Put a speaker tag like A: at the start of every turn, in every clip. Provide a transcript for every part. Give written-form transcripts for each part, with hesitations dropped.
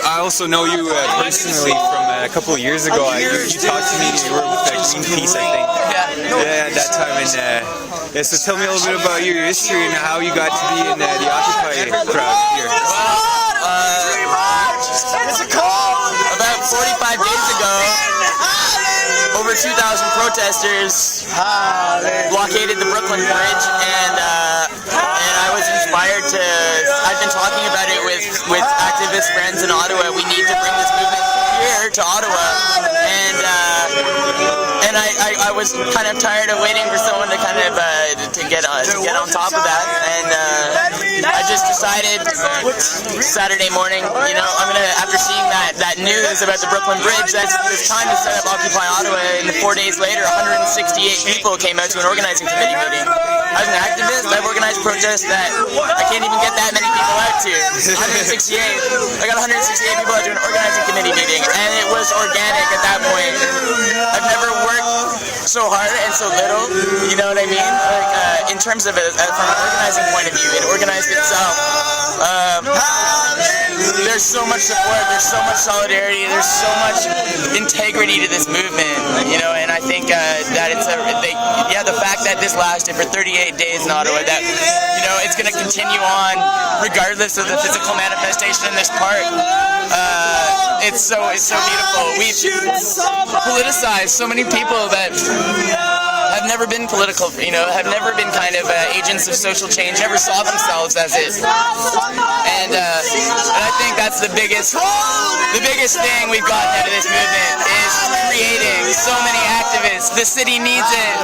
A: I also know you personally from a couple of years ago. You talked to me. You were with Greenpeace, I think. Yeah, at that time. And yeah, so tell me a little bit about your history and how you got to be in the Occupy crowd here.
B: About 45 days ago, over 2,000 protesters blockaded the Brooklyn Bridge, and I was inspired to. I've been talking about it with activist friends in Ottawa. We need to bring this movement here to Ottawa, and I was kind of tired of waiting for someone to kind of to get on top of that, and I just decided Saturday morning, you know, I'm gonna, after seeing that news about the Brooklyn Bridge, it's time to set up Occupy Ottawa. And 4 days later, 168 people came out to an organizing committee meeting. As an activist, I've organized protests that I can't even get that many people out to. 168. I got 168 people out to an organizing committee meeting, and it was organic at that point. I've never worked so hard and so little, you know what I mean? Like, in terms of from an organizing point of view, it organized itself. There's so much support, there's so much solidarity, there's so much integrity to this movement, you know, and I think that it's the fact that this lasted for 38 days in Ottawa, that, you know, it's going to continue on regardless of the physical manifestation in this park. It's so beautiful. We've politicized so many people that have never been political, you know, have never been kind of agents of social change, never saw themselves as it. And I think that's the biggest thing we've gotten out of this movement is creating so many activists. The city needs it.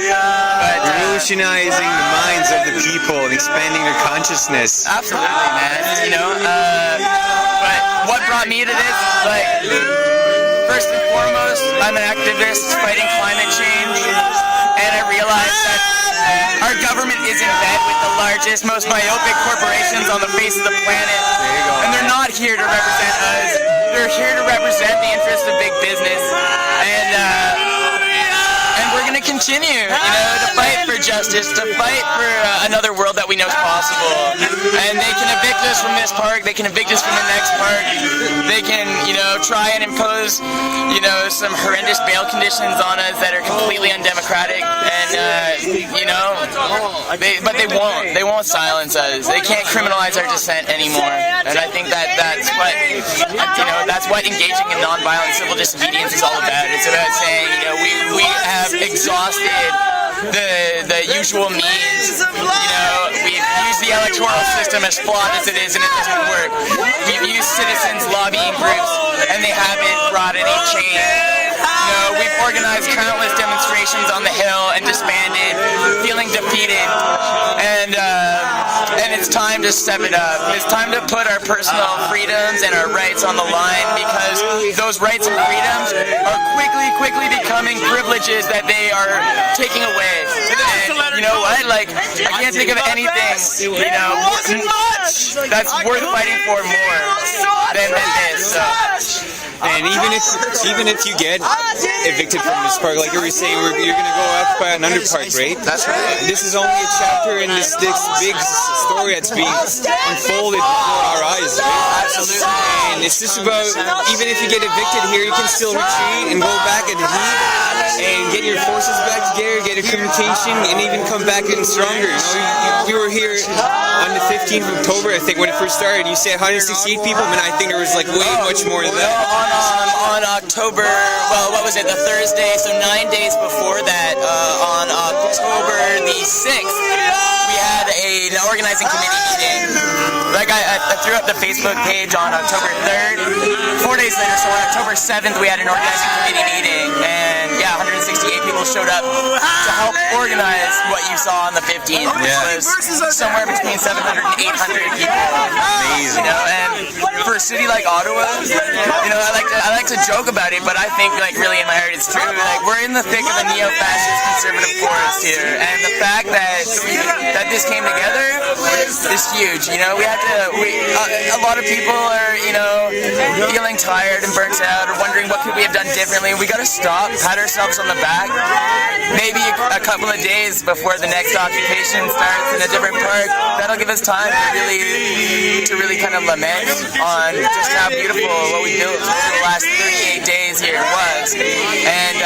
B: But,
A: revolutionizing the minds of the people and expanding their consciousness.
B: Absolutely, man. You know, but what brought me to this, like, first and foremost, I'm an activist fighting climate change, and I realized that our government is in bed with the largest, most myopic corporations on the face of the planet, and they're not here to represent us. They're here to represent the interests of big business, and we're going to continue, you know, to fight for justice, to fight for another world that we know is possible. And they can evict us from this park, they can evict us from the next park, they can, you know, try and impose, you know, some horrendous bail conditions on us that are completely undemocratic, and, you know, but they won't silence us. They can't criminalize our dissent anymore. And I think that's what, you know, that's what engaging in nonviolent civil disobedience is all about. It's about saying, you know, we have exhausted the usual means. You know, we've used the electoral system as flawed as it is, and it doesn't work. We've used citizens lobbying groups, and they haven't brought any change. You know, we've organized countless demonstrations on the Hill and disbanded, feeling defeated, and it's time to step it up. It's time to put our personal freedoms and our rights on the line, because those rights and freedoms are quickly becoming privileges that they are taking away. And you know what? Like, I can't think of anything, you know, that's worth fighting for more than this. So.
A: And even if you get evicted from this park, like you were saying, you're going to go occupy an underpark, right?
B: That's right.
A: This is only a chapter in this big story that's being unfolded before our eyes, right?
B: Absolutely.
A: And it's just about, even if you get evicted here, you can still retreat and go back and lead and get your forces back together, get accreditation, and even come back in stronger. You know, we were here on the 15th of October, I think, when it first started. You said 168 people, and I think there was like way much more than that.
B: On October, well, what was it, the Thursday, so 9 days before that, on October the 6th, we had an organizing committee meeting. Like, I threw up the Facebook page on October 3rd. 4 days later, so on October 7th, we had an organizing committee meeting, and yeah, 168 people people showed up to help organize what you saw on the 15th, which was somewhere between 700 and 800 people. Amazing. You know, and for a city like Ottawa, you know, I like to joke about it, but I think like really in my heart it's true. Like we're in the thick of a neo-fascist conservative forest here, and the fact that this came together is huge. You know, a lot of people are, you know, feeling tired and burnt out or wondering what could we have done differently. We got to stop, pat ourselves on the back. Maybe a couple of days before the next occupation starts in a different park. That'll give us time to really kind of lament on just how beautiful what we built for the last 38 days here was, and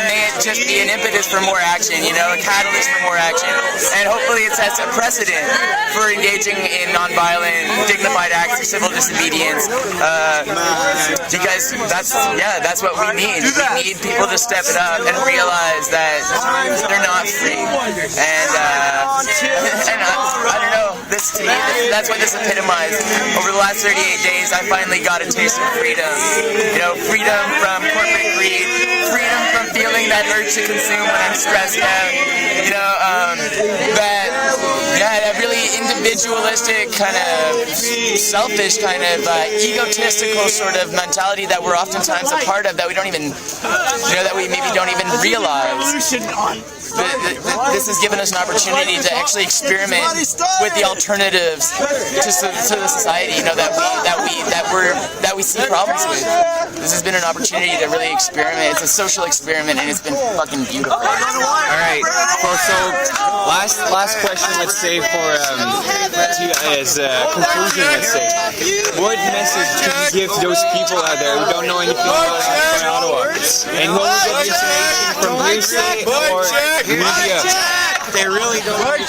B: may it just be an impetus for more action. You know, a catalyst for more action, and hopefully it sets a precedent for engaging in nonviolent, dignified acts of civil disobedience. Because that's what we need. We need people to step it up and realize that they're not free. And I don't know. To me, that's what this epitomized. Over the last 38 days, I finally got a taste of freedom. You know, freedom from corporate greed, freedom from feeling that urge to consume when I'm stressed out. You know, that really individualistic, kind of selfish, kind of egotistical sort of mentality that we're oftentimes a part of, that we don't even, you know, that we maybe don't even realize. This has given us an opportunity to actually experiment with the alternatives to the society, you know, that we see problems with. This has been an opportunity to really experiment. It's a social experiment, and it's been fucking beautiful.
A: All right. So last question, let's say as a conclusion, let's say, what message could you give to those people out there who don't know anything about Ottawa? And what would be information from hearsay or media? They really don't.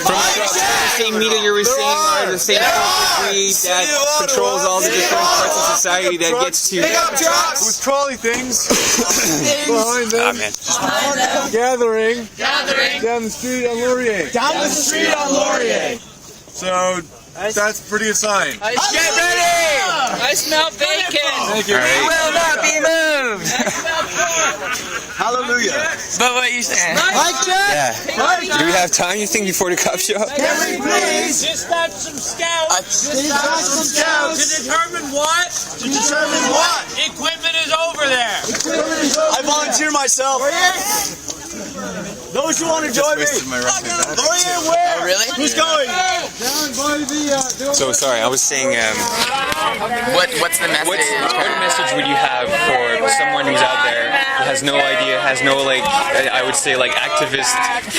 A: From the same media you were saying, or the same greed that controls all the different parts of society that gets to
C: with trolley things behind them. Gathering down the street on Laurier. So that's pretty a sign.
B: Get ready! I smell bacon.
C: Thank you.
B: We will not be moved.
C: Hallelujah.
B: But what you saying?
A: Yeah. Do we have time, you think, before the cops show up?
C: Please.
D: Dispatch some scouts. To determine what? Equipment is over there.
C: I volunteer myself. Those who want to join me. Laurier, where?
B: Oh, really?
C: Who's going?
A: So sorry, I was saying,
B: What's the message?
A: what message would you have for someone who's out there who has no idea, has no, like, I would say, like, activist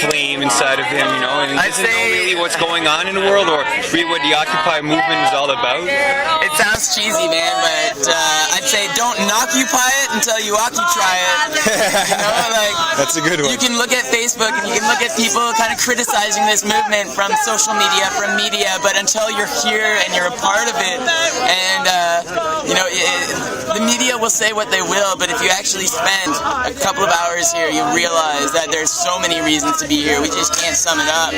A: flame inside of him, you know, and doesn't know really what's going on in the world or really what the Occupy movement is all about?
B: It sounds cheesy, man, but I'd say don't knockupy it until you occupy it. You know, like,
A: that's a good one.
B: You can look at Facebook and you can look at people kind of criticizing this movement from social media, from media, but until you're here and you're a part of it, and you know, the media will say what they will, but if you actually spend a couple of hours here, you realize that there's so many reasons to be here. We just can't sum it up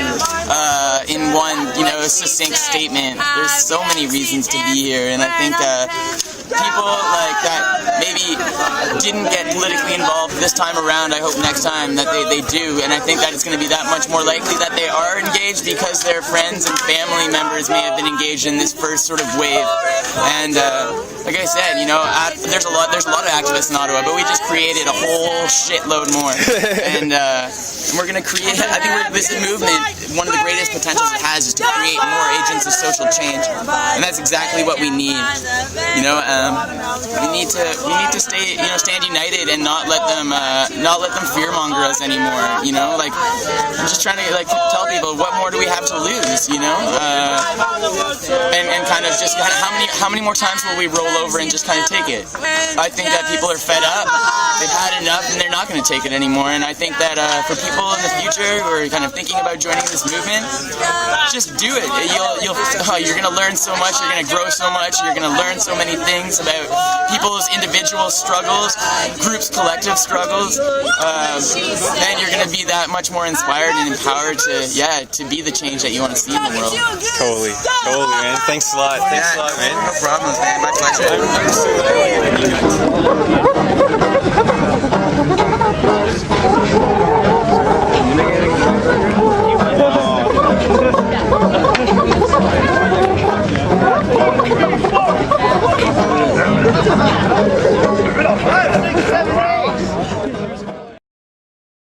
B: in one, you know, succinct statement. There's so many reasons to be here, and I think people like that maybe didn't get politically involved this time around, I hope next time that they do, and I think that it's going to be that much more likely that they are engaged because their friends and family members may have been engaged in this first sort of wave. And like I said, you know, there's a lot of activists in Ottawa, but we just created a whole shitload more, and we're going to create, I think this movement, one of the greatest potentials it has is to create more agents of social change, and that's exactly what we need. You know, we need to stay, you know, stand united and not let them fearmonger us anymore. You know, like, I'm just trying to like tell people what more do we have to lose, you know, and kind of just how many more times will we roll over and just kind of take it? I think that people are fed up, they've had enough, and they're not going to take it anymore. And I think that for people in the future who are kind of thinking about joining this movement, just do it. You're going to learn so much, you're going to grow so much, you're going to learn so many things about people's individual struggles, groups' collective struggles, then you're going to be that much more inspired and empowered to be the change that you want to see in the world.
A: Totally, man. Thanks a lot. Thanks a lot, man.
B: No problems, man. My pleasure.
A: I'm so glad.
E: Come on.